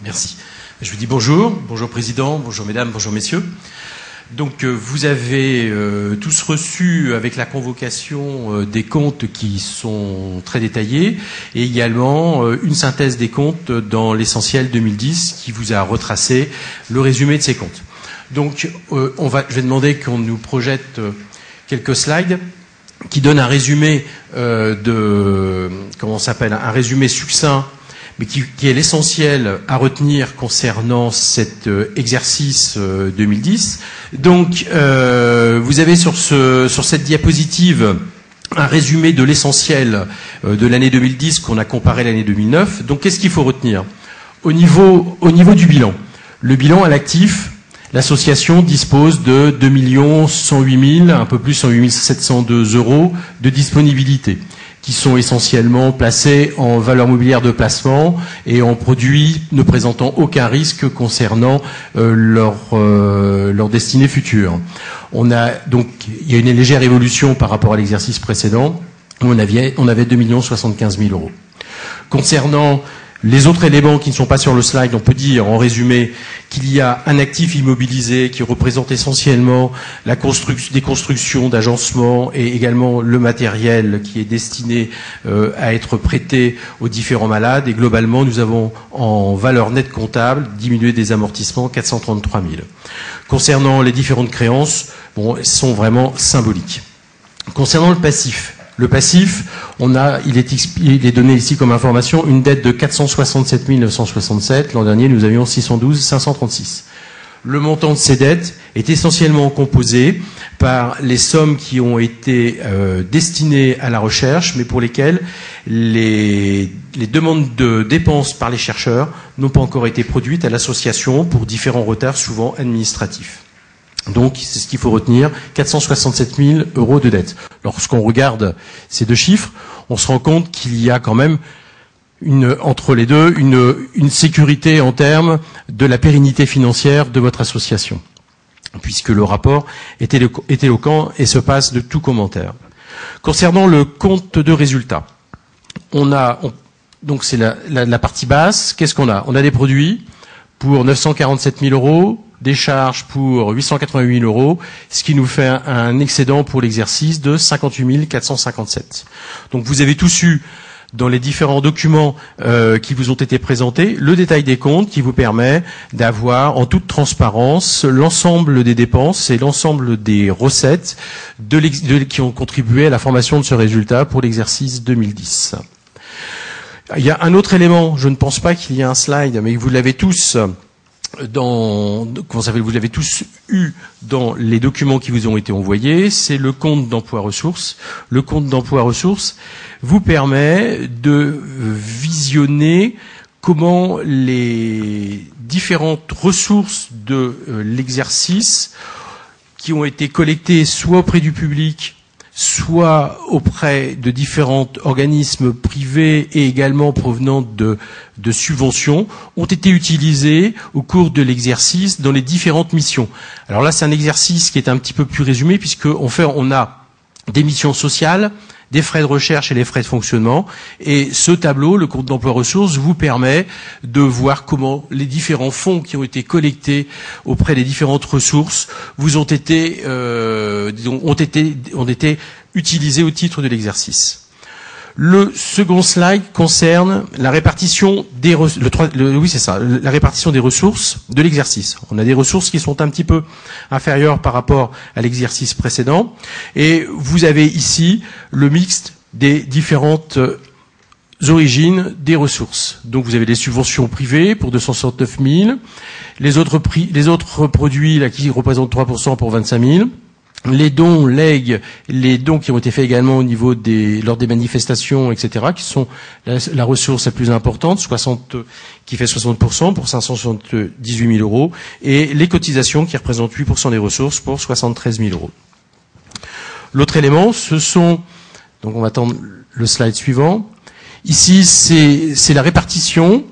Merci. Je vous dis bonjour. Bonjour Président, bonjour Mesdames, bonjour Messieurs. Donc vous avez tous reçu avec la convocation des comptes qui sont très détaillés et également une synthèse des comptes dans l'essentiel 2010 qui vous a retracé le résumé de ces comptes. Donc je vais demander qu'on nous projette quelques slides qui donnent un résumé un résumé succinct, mais qui est l'essentiel à retenir concernant cet exercice 2010. Donc, vous avez sur cette diapositive un résumé de l'essentiel de l'année 2010 qu'on a comparé à l'année 2009. Donc, qu'est-ce qu'il faut retenir? Au niveau du bilan, le bilan à l'actif, l'association dispose de 2 108 000, un peu plus 108 702 euros de disponibilité, qui sont essentiellement placés en valeurs mobilières de placement et en produits ne présentant aucun risque concernant leur destinée future. Il y a une légère évolution par rapport à l'exercice précédent, où on avait 2 75 000 euros. Concernant les autres éléments qui ne sont pas sur le slide, on peut dire en résumé qu'il y a un actif immobilisé qui représente essentiellement des constructions d'agencement et également le matériel qui est destiné à être prêté aux différents malades. Et globalement, nous avons en valeur nette comptable diminué des amortissements 433 000. Concernant les différentes créances, elles sont vraiment symboliques. Concernant le passif, il est donné ici comme information une dette de 467 967. L'an dernier, nous avions 612 536. Le montant de ces dettes est essentiellement composé par les sommes qui ont été destinées à la recherche, mais pour lesquelles les demandes de dépenses par les chercheurs n'ont pas encore été produites à l'association pour différents retards, souvent administratifs. Donc, c'est ce qu'il faut retenir, 467 000 euros de dette. Lorsqu'on regarde ces deux chiffres, on se rend compte qu'il y a quand même entre les deux une sécurité en termes de la pérennité financière de votre association, puisque le rapport est éloquent et se passe de tout commentaire. Concernant le compte de résultat, donc c'est la partie basse. Qu'est-ce qu'on a? On a des produits pour 947 000 euros, des charges pour 888 000 euros, ce qui nous fait un excédent pour l'exercice de 58 457. Donc vous avez tous eu, dans les différents documents qui vous ont été présentés, le détail des comptes qui vous permet d'avoir en toute transparence l'ensemble des dépenses et l'ensemble des recettes qui ont contribué à la formation de ce résultat pour l'exercice 2010. Il y a un autre élément, je ne pense pas qu'il y ait un slide, mais vous l'avez tous vous l'avez tous eu dans les documents qui vous ont été envoyés, c'est le compte d'emploi ressources. Le compte d'emploi ressources vous permet de visionner comment les différentes ressources de l'exercice qui ont été collectées soit auprès du public, soit auprès de différents organismes privés et également provenant de subventions, ont été utilisés au cours de l'exercice dans les différentes missions. Alors là, c'est un exercice qui est un petit peu plus résumé, on a des missions sociales, des frais de recherche et les frais de fonctionnement. Et ce tableau, le compte d'emploi ressources, vous permet de voir comment les différents fonds qui ont été collectés auprès des différentes ressources ont été utilisés au titre de l'exercice. Le second slide concerne la répartition des la répartition des ressources de l'exercice. On a des ressources qui sont un petit peu inférieures par rapport à l'exercice précédent, et vous avez ici le mixte des différentes origines des ressources. Donc vous avez les subventions privées pour 269 000, les autres produits là qui représentent 3% pour 25 000. Les dons, legs, les dons qui ont été faits également au niveau lors des manifestations, etc., qui sont la ressource la plus importante, qui fait 60% pour 578 000 euros, et les cotisations qui représentent 8% des ressources pour 73 000 euros. L'autre élément, donc on va attendre le slide suivant. Ici, c'est la répartition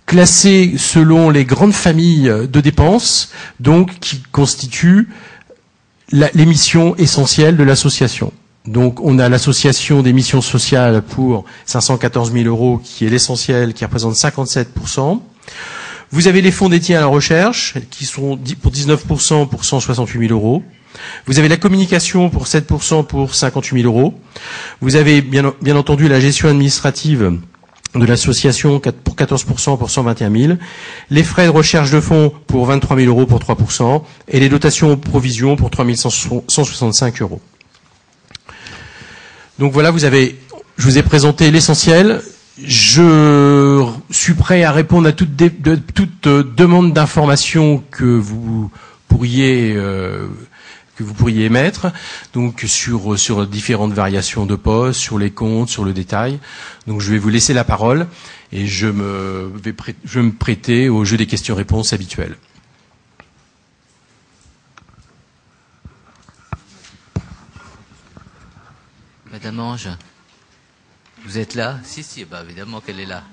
classée selon les grandes familles de dépenses, donc qui constituent les missions essentielles de l'association. Donc on a l'association des missions sociales pour 514 000 euros qui est l'essentiel, qui représente 57%. Vous avez les fonds dédiés à la recherche, qui sont pour 19% pour 168 000 euros. Vous avez la communication pour 7% pour 58 000 euros. Vous avez bien entendu la gestion administrative de l'association pour 14% pour 121 000. Les frais de recherche de fonds pour 23 000 euros pour 3%. Et les dotations aux provisions pour 3 165 euros. Donc voilà, je vous ai présenté l'essentiel. Je suis prêt à répondre à toute demande d'information que vous pourriez émettre, donc sur différentes variations de postes, sur les comptes, sur le détail. Donc je vais vous laisser la parole et je vais me prêter au jeu des questions-réponses habituelles. Madame Ange, vous êtes là? Si, bah évidemment qu'elle est là.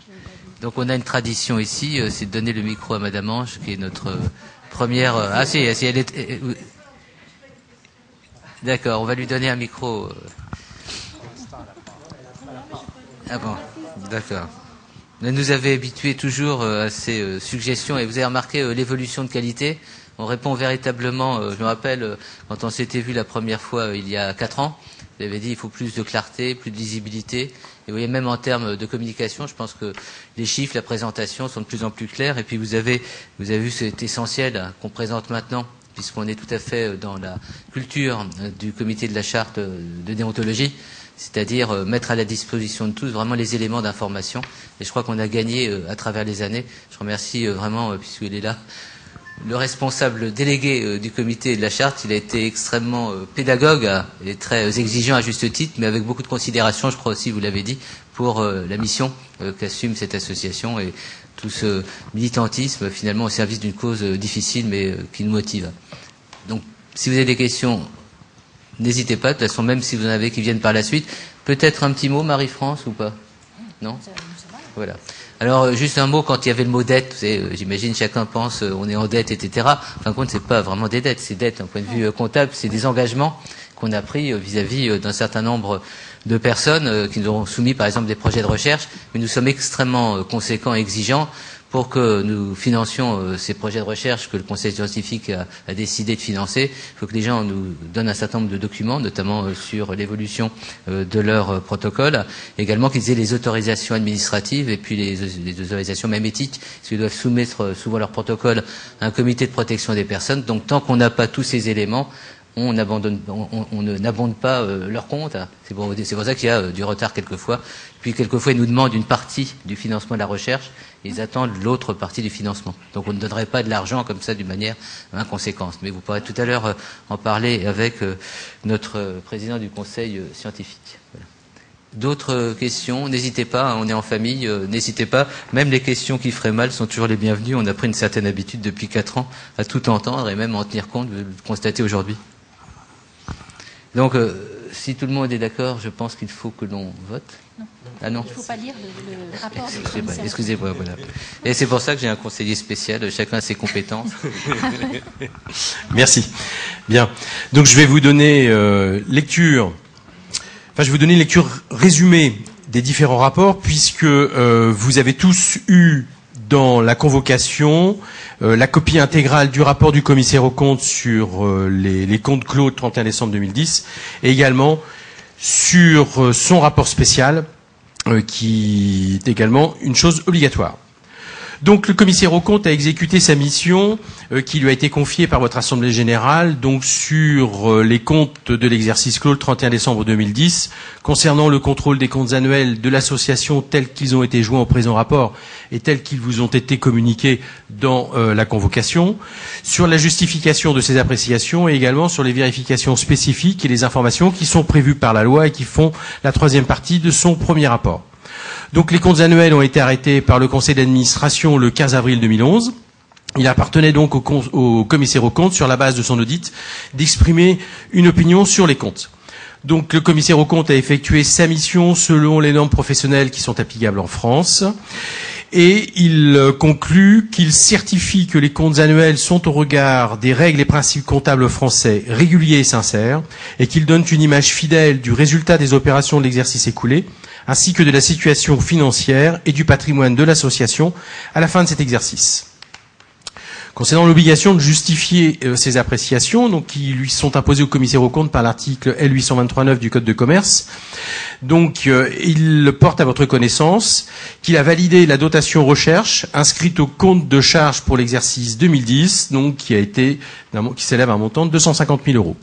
Donc on a une tradition ici, c'est de donner le micro à Madame Ange, qui est notre première... Ah si, elle est... D'accord, on va lui donner un micro. Ah bon, d'accord. Vous nous avez habitués toujours à ces suggestions et vous avez remarqué l'évolution de qualité. On répond véritablement, je me rappelle, quand on s'était vu la première fois il y a 4 ans, vous avez dit il faut plus de clarté, plus de lisibilité. Et vous voyez, même en termes de communication, je pense que les chiffres, la présentation sont de plus en plus clairs. Et puis vous avez vu cet essentiel qu'on présente maintenant, puisqu'on est tout à fait dans la culture du comité de la charte de déontologie, c'est-à-dire mettre à la disposition de tous vraiment les éléments d'information. Et je crois qu'on a gagné à travers les années. Je remercie vraiment, puisqu'il est là, le responsable délégué du comité de la charte. Il a été extrêmement pédagogue et très exigeant à juste titre, mais avec beaucoup de considération, je crois aussi, vous l'avez dit, pour la mission qu'assume cette association et tout ce militantisme finalement au service d'une cause difficile mais qui nous motive. Donc si vous avez des questions, n'hésitez pas, de toute façon même si vous en avez qui viennent par la suite. Peut-être un petit mot, Marie-France, ou pas? Non? Voilà. Alors juste un mot, quand il y avait le mot dette, j'imagine chacun pense on est en dette, etc. En fin de compte, c'est pas vraiment des dettes, c'est dettes d'un point de vue comptable, c'est des engagements qu'on a pris vis-à-vis d'un certain nombre de personnes qui nous ont soumis par exemple des projets de recherche, mais nous sommes extrêmement conséquents et exigeants pour que nous financions ces projets de recherche que le Conseil scientifique a décidé de financer. Il faut que les gens nous donnent un certain nombre de documents, notamment sur l'évolution de leur protocole, également qu'ils aient les autorisations administratives et puis les autorisations même éthiques, parce qu'ils doivent soumettre souvent leur protocole à un comité de protection des personnes. Donc tant qu'on n'a pas tous ces éléments, on n'abonde pas leur compte. C'est pour ça qu'il y a du retard quelquefois. Puis quelquefois, ils nous demandent une partie du financement de la recherche. Ils attendent l'autre partie du financement. Donc on ne donnerait pas de l'argent comme ça d'une manière inconséquente. Mais vous pourrez tout à l'heure en parler avec notre président du conseil scientifique. Voilà. D'autres questions, n'hésitez pas, on est en famille, n'hésitez pas. Même les questions qui feraient mal sont toujours les bienvenues. On a pris une certaine habitude depuis 4 ans à tout entendre et même en tenir compte, vous le constatez aujourd'hui. Donc, si tout le monde est d'accord, je pense qu'il faut que l'on vote. Non. Ah non. Il ne faut pas lire le rapport. Excusez-moi, voilà. Et c'est pour ça que j'ai un conseiller spécial, chacun a ses compétences. Merci. Bien. Donc je vais vous donner lecture. Enfin, je vais vous donner une lecture résumée des différents rapports, puisque vous avez tous eu dans la convocation la copie intégrale du rapport du commissaire aux comptes sur les comptes clos le 31 décembre 2010 et également sur son rapport spécial qui est également une chose obligatoire. Donc le commissaire aux comptes a exécuté sa mission qui lui a été confiée par votre Assemblée générale donc sur les comptes de l'exercice clos le 31 décembre 2010 concernant le contrôle des comptes annuels de l'association tels qu'ils ont été joints au présent rapport et tels qu'ils vous ont été communiqués dans la convocation, sur la justification de ces appréciations et également sur les vérifications spécifiques et les informations qui sont prévues par la loi et qui font la troisième partie de son premier rapport. Donc les comptes annuels ont été arrêtés par le conseil d'administration le 15 avril 2011. Il appartenait donc au commissaire aux comptes, sur la base de son audit, d'exprimer une opinion sur les comptes. Donc le commissaire aux comptes a effectué sa mission selon les normes professionnelles qui sont applicables en France. Et il conclut qu'il certifie que les comptes annuels sont au regard des règles et principes comptables français réguliers et sincères, et qu'ils donnent une image fidèle du résultat des opérations de l'exercice écoulé, ainsi que de la situation financière et du patrimoine de l'association à la fin de cet exercice. Concernant l'obligation de justifier ces appréciations, donc qui lui sont imposées au commissaire aux comptes par l'article L823.9 du Code de commerce, donc il porte à votre connaissance qu'il a validé la dotation recherche inscrite au compte de charge pour l'exercice 2010, donc qui s'élève à un montant de 250 000 euros.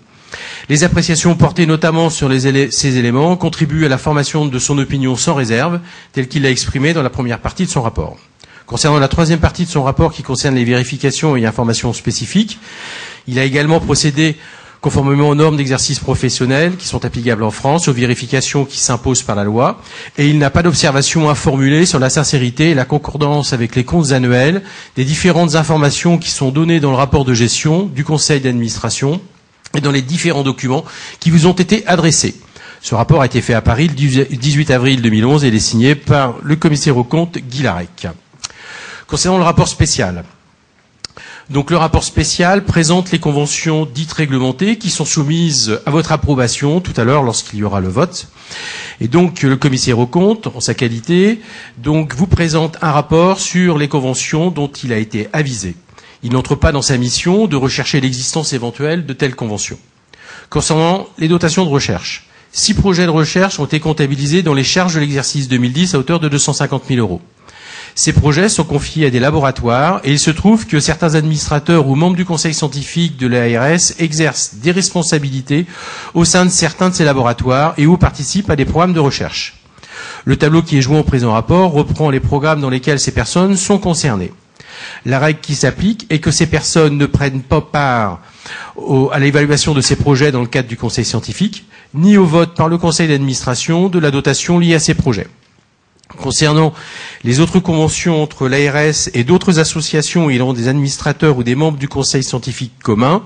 Les appréciations portées notamment sur ces éléments contribuent à la formation de son opinion sans réserve, telle qu'il l'a exprimée dans la première partie de son rapport. Concernant la troisième partie de son rapport qui concerne les vérifications et informations spécifiques, il a également procédé, conformément aux normes d'exercice professionnel qui sont applicables en France, aux vérifications qui s'imposent par la loi, et il n'a pas d'observation à formuler sur la sincérité et la concordance avec les comptes annuels des différentes informations qui sont données dans le rapport de gestion du conseil d'administration et dans les différents documents qui vous ont été adressés. Ce rapport a été fait à Paris le 18 avril 2011 et il est signé par le commissaire aux comptes Guy Larec. Concernant le rapport spécial. Donc le rapport spécial présente les conventions dites réglementées qui sont soumises à votre approbation tout à l'heure lorsqu'il y aura le vote. Et donc le commissaire aux comptes, en sa qualité, donc vous présente un rapport sur les conventions dont il a été avisé. Il n'entre pas dans sa mission de rechercher l'existence éventuelle de telles conventions. Concernant les dotations de recherche, 6 projets de recherche ont été comptabilisés dans les charges de l'exercice 2010 à hauteur de 250 000 euros. Ces projets sont confiés à des laboratoires et il se trouve que certains administrateurs ou membres du conseil scientifique de l'ARS exercent des responsabilités au sein de certains de ces laboratoires et ou participent à des programmes de recherche. Le tableau qui est joint au présent rapport reprend les programmes dans lesquels ces personnes sont concernées. La règle qui s'applique est que ces personnes ne prennent pas part à l'évaluation de ces projets dans le cadre du conseil scientifique, ni au vote par le conseil d'administration de la dotation liée à ces projets. Concernant les autres conventions entre l'ARS et d'autres associations ayant des administrateurs ou des membres du conseil scientifique commun,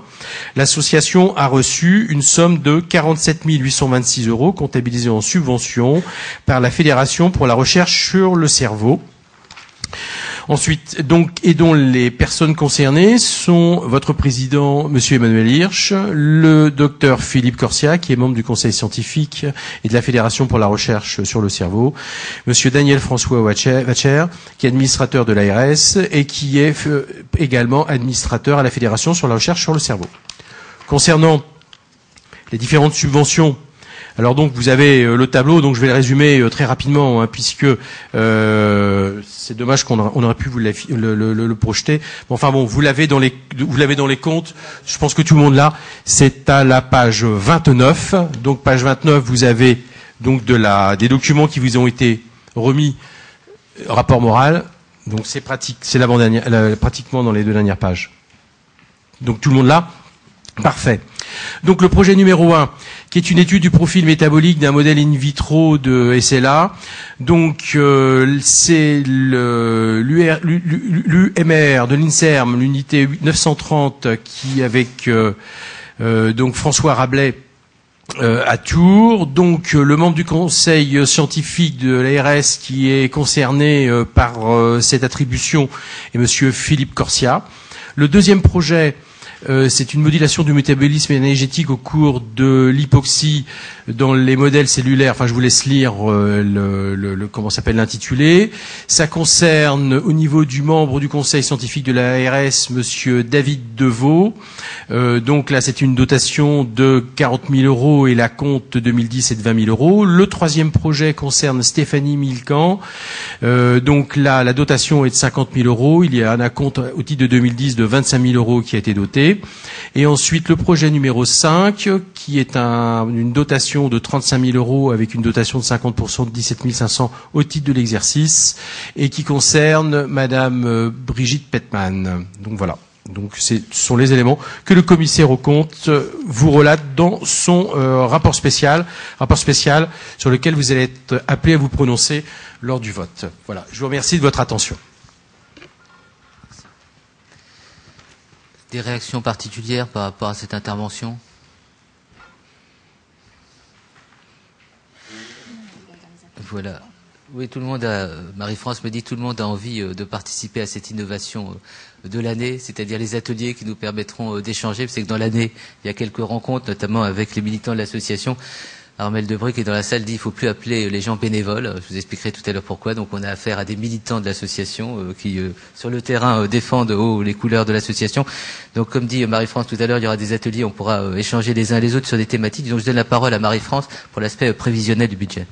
l'association a reçu une somme de 47 826 euros comptabilisée en subvention par la Fédération pour la recherche sur le cerveau. Ensuite, donc, et dont les personnes concernées sont votre président, monsieur Emmanuel Hirsch, le docteur Philippe Corsia, qui est membre du conseil scientifique et de la Fédération pour la recherche sur le cerveau, monsieur Daniel François Wacher, qui est administrateur de l'ARS et qui est également administrateur à la Fédération sur la recherche sur le cerveau. Concernant les différentes subventions, alors donc vous avez le tableau, donc je vais le résumer très rapidement, puisque c'est dommage qu'on aurait pu vous le projeter. Bon, enfin bon, vous l'avez dans les comptes. Je pense que tout le monde l'a. C'est à la page 29. Donc page 29, vous avez donc des documents qui vous ont été remis, rapport moral. Donc c'est pratique, c'est l'avant-dernière, pratiquement dans les 2 dernières pages. Donc tout le monde l'a. Parfait. Donc le projet numéro 1, qui est une étude du profil métabolique d'un modèle in vitro de SLA. Donc c'est l'UMR de l'INSERM, l'unité 930, qui avec donc François Rabelais à Tours. Donc le membre du conseil scientifique de l'ARS qui est concerné par cette attribution est monsieur Philippe Corsia. Le deuxième projet, c'est une modulation du métabolisme énergétique au cours de l'hypoxie dans les modèles cellulaires. Enfin, je vous laisse lire comment s'appelle l'intitulé. Ça concerne au niveau du membre du conseil scientifique de l'ARS, monsieur David Deveau. Donc là, c'est une dotation de 40 000 euros et la compte 2010 est de 20 000 euros. Le troisième projet concerne Stéphanie Milcan. Donc là, la dotation est de 50 000 euros. Il y a un acompte au titre de 2010 de 25 000 euros qui a été doté. Et ensuite, le projet numéro 5, qui est une dotation de 35 000 euros avec une dotation de 50% de 17 500 au titre de l'exercice et qui concerne madame Brigitte Petman. Donc voilà. Donc ce sont les éléments que le commissaire aux comptes vous relate dans son rapport spécial sur lequel vous allez être appelé à vous prononcer lors du vote. Voilà. Je vous remercie de votre attention. Des réactions particulières par rapport à cette intervention? Voilà. Oui, tout le monde Marie-France me dit, tout le monde a envie de participer à cette innovation de l'année, c'est-à-dire les ateliers qui nous permettront d'échanger. C'est que dans l'année, il y a quelques rencontres, notamment avec les militants de l'association. Armel Debré qui est dans la salle dit il faut plus appeler les gens bénévoles. Je vous expliquerai tout à l'heure pourquoi. Donc on a affaire à des militants de l'association qui sur le terrain défendent haut les couleurs de l'association. Donc comme dit Marie-France tout à l'heure, il y aura des ateliers, on pourra échanger les uns les autres sur des thématiques. Donc je donne la parole à Marie-France pour l'aspect prévisionnel du budget.